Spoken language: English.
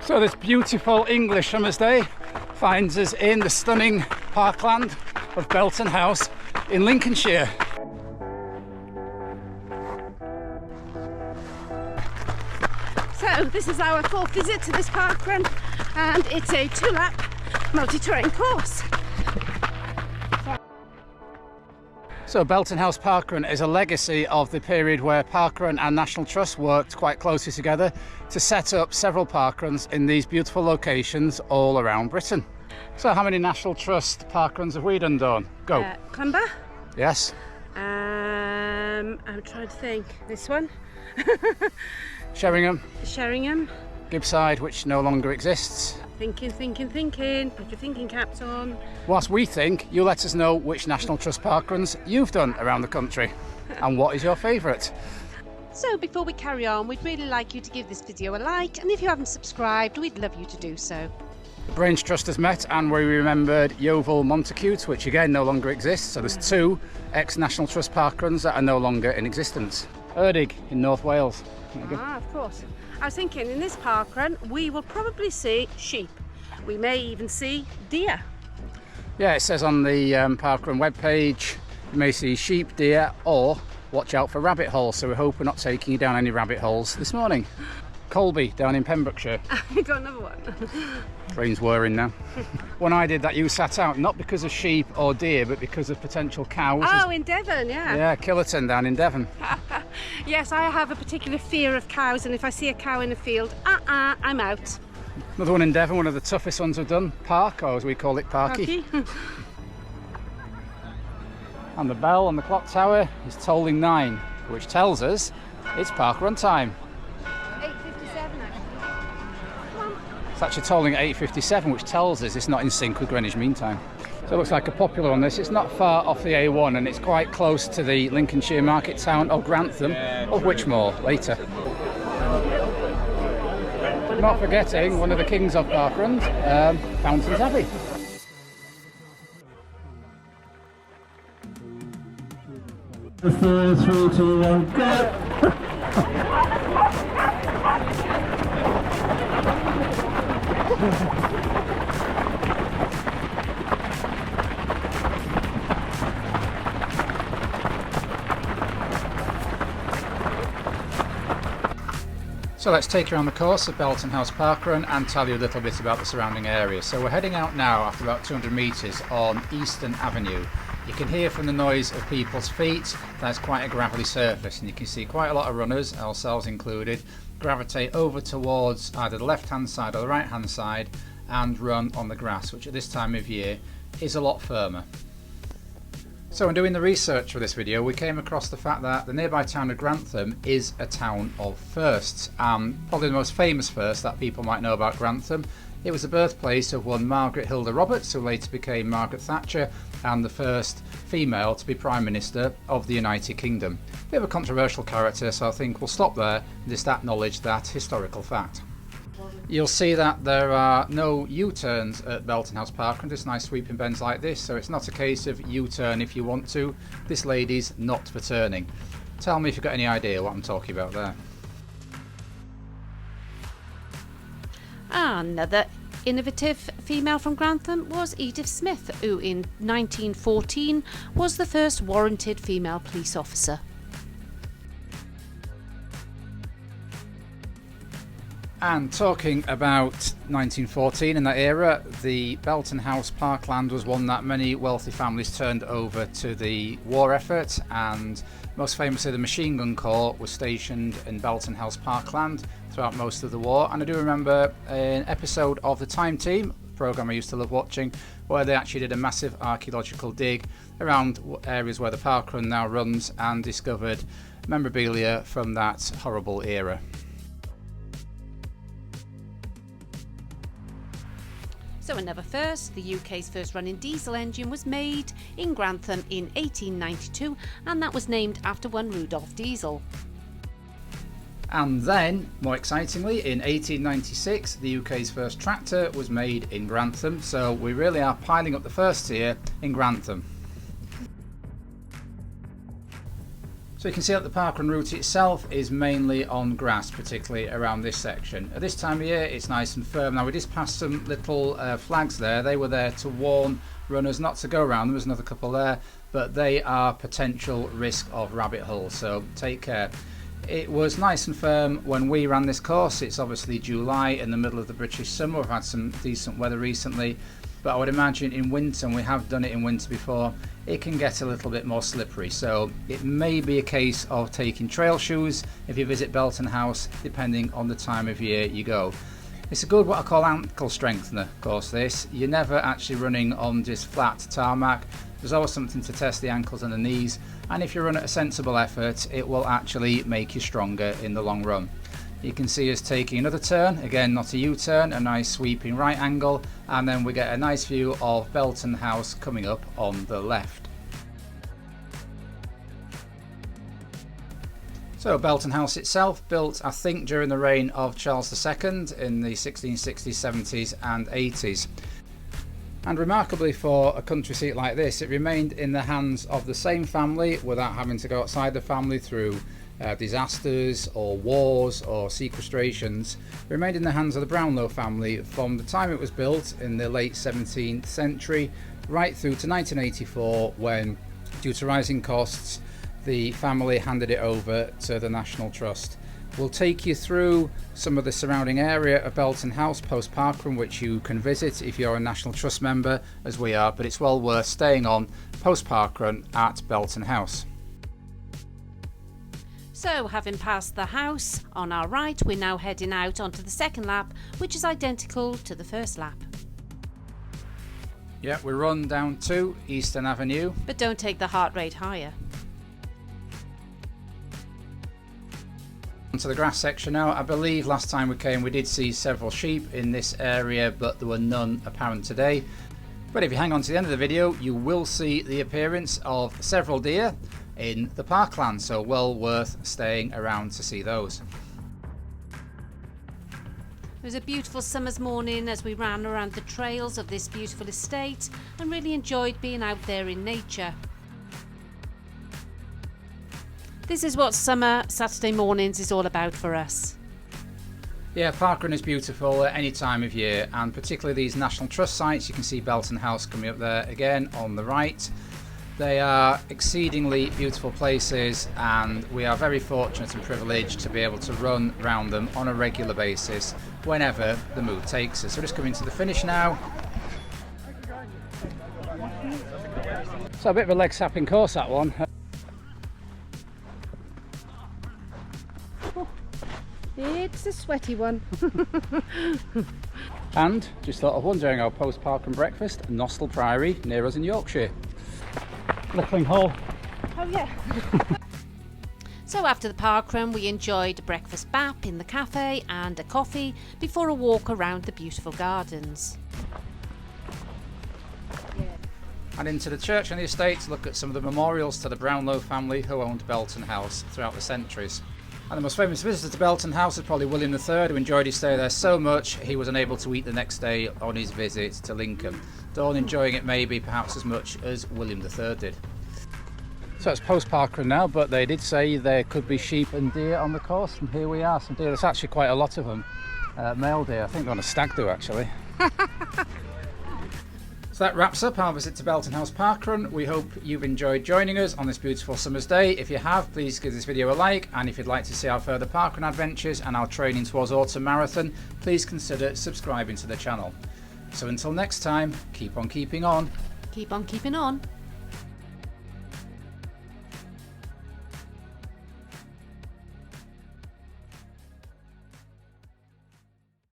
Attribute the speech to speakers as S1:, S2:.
S1: So this beautiful English summer's day finds us in the stunning parkland of Belton House in Lincolnshire.
S2: So this is our fourth visit to this parkrun, and it's a 2-lap multi-terrain course.
S1: So Belton House Parkrun is a legacy of the period where Parkrun and National Trust worked quite closely together to set up several parkruns in these beautiful locations all around Britain. So how many National Trust parkruns have we done, Dawn? Go.
S2: Clumber.
S1: Yes.
S2: I'm trying to think. This one.
S1: Sheringham.
S2: Sheringham.
S1: Gibbside, which no longer exists.
S2: Thinking. Put your thinking caps on.
S1: Whilst we think, you let us know which National Trust parkruns you've done around the country and what is your favourite.
S2: So before we carry on, we'd really like you to give this video a like, and if you haven't subscribed, we'd love you to do so.
S1: The Brains Trust has met and we remembered Yeovil Montacute, which again no longer exists. So there's two ex-National Trust parkruns that are no longer in existence. Erdig in North Wales.
S2: Of course. I was thinking in this parkrun we will probably see sheep. We may even see deer.
S1: Yeah, it says on the parkrun webpage you may see sheep, deer, or watch out for rabbit holes. So we hope we're not taking you down any rabbit holes this morning. Colby down in Pembrokeshire.
S2: I got another one.
S1: Brain's whirring now. When I did that, you sat out not because of sheep or deer, but because of potential cows.
S2: Oh, in Devon, yeah.
S1: Yeah, Killerton down in Devon.
S2: Yes, I have a particular fear of cows, and if I see a cow in a field, I'm out.
S1: Another one in Devon, one of the toughest ones we've done. Park, or as we call it, Parky. And the bell on the clock tower is tolling 9, which tells us it's parkrun time.
S2: 8:57 actually. Come on.
S1: It's actually tolling at 8:57, which tells us it's not in sync with Greenwich Mean Time. So it looks like a popular one. It's not far off the A1 and it's quite close to the Lincolnshire market town of Grantham, of which more later. Not forgetting one of the kings of parkruns, Fountains Abbey.
S3: Four, 3, 2, 1, go!
S1: So let's take you around the course of Belton House Parkrun and tell you a little bit about the surrounding area. So we're heading out now after about 200 metres on Eastern Avenue. You can hear from the noise of people's feet that's quite a gravelly surface, and you can see quite a lot of runners, ourselves included, gravitate over towards either the left hand side or the right hand side and run on the grass, which at this time of year is a lot firmer. So in doing the research for this video, we came across the fact that the nearby town of Grantham is a town of firsts. Probably the most famous first that people might know about Grantham. It was the birthplace of one Margaret Hilda Roberts, who later became Margaret Thatcher and the first female to be Prime Minister of the United Kingdom. Bit of a controversial character, so I think we'll stop there and just acknowledge that historical fact. You'll see that there are no U-turns at Belton House Parkrun, just nice sweeping bends like this, so it's not a case of U-turn if you want to. This lady's not for turning. Tell me if you've got any idea what I'm talking about there.
S2: Another innovative female from Grantham was Edith Smith, who in 1914 was the first warranted female police officer.
S1: And talking about 1914 in that era, the Belton House Parkland was one that many wealthy families turned over to the war effort, and most famously the Machine Gun Corps was stationed in Belton House Parkland throughout most of the war. And I do remember an episode of The Time Team, a programme I used to love watching, where they actually did a massive archaeological dig around areas where the parkrun now runs and discovered memorabilia from that horrible era.
S2: So another first, the UK's first running diesel engine was made in Grantham in 1892, and that was named after one Rudolph Diesel.
S1: And then, more excitingly, in 1896, the UK's first tractor was made in Grantham, so we really are piling up the first here in Grantham. So you can see that the parkrun route itself is mainly on grass, particularly around this section. At this time of year it's nice and firm. Now we just passed some little flags there. They were there to warn runners not to go around them. There's another couple there, but they are potential risk of rabbit holes, so take care. It was nice and firm when we ran this course. It's obviously July in the middle of the British summer. We've had some decent weather recently, but I would imagine in winter, and we have done it in winter before, it can get a little bit more slippery. So it may be a case of taking trail shoes if you visit Belton House, depending on the time of year you go. It's a good, what I call ankle strengthener course this. You're never actually running on just flat tarmac. There's always something to test the ankles and the knees, and if you run at a sensible effort, it will actually make you stronger in the long run. You can see us taking another turn, again not a U-turn, a nice sweeping right angle, and then we get a nice view of Belton House coming up on the left. So Belton House itself, built I think during the reign of Charles II in the 1660s, 70s and 80s. And remarkably for a country seat like this, it remained in the hands of the same family without having to go outside the family through disasters or wars or sequestrations. It remained in the hands of the Brownlow family from the time it was built in the late 17th century right through to 1984, when, due to rising costs, the family handed it over to the National Trust. We'll take you through some of the surrounding area of Belton House post parkrun, which you can visit if you're a National Trust member, as we are, but it's well worth staying on post parkrun at Belton House.
S2: So, having passed the house on our right, we're now heading out onto the second lap, which is identical to the first lap.
S1: Yeah, we run down to Eastern Avenue.
S2: But don't take the heart rate higher.
S1: Onto the grass section now. I believe last time we came we did see several sheep in this area, but there were none apparent today. But if you hang on to the end of the video, you will see the appearance of several deer in the parkland, so well worth staying around to see those.
S2: It was a beautiful summer's morning as we ran around the trails of this beautiful estate and really enjoyed being out there in nature. This is what summer Saturday mornings is all about for us.
S1: Yeah, parkrun is beautiful at any time of year, and particularly these National Trust sites. You can see Belton House coming up there again on the right. They are exceedingly beautiful places, and we are very fortunate and privileged to be able to run around them on a regular basis whenever the mood takes us. So just coming to the finish now. So a bit of a leg sapping course, that one.
S2: It's a sweaty one.
S1: And just thought of one during our post parkrun breakfast, Nostell Priory near us in Yorkshire. Lickling Hall.
S2: Oh yeah. So after the parkrun, we enjoyed a breakfast bap in the cafe and a coffee before a walk around the beautiful gardens.
S1: And into the church and the estate to look at some of the memorials to the Brownlow family who owned Belton House throughout the centuries. And the most famous visitor to Belton House is probably William III, who enjoyed his stay there so much he was unable to eat the next day on his visit to Lincoln. Dawn enjoying it maybe perhaps as much as William III did. So it's post parkrun now, but they did say there could be sheep and deer on the course, and here we are, some deer. There's actually quite a lot of them, male deer. I think they're on a stag do actually. So that wraps up our visit to Belton House Parkrun. We hope you've enjoyed joining us on this beautiful summer's day. If you have, please give this video a like, and if you'd like to see our further parkrun adventures and our training towards autumn marathon, please consider subscribing to the channel. So until next time, keep on keeping on.
S2: Keep on keeping on.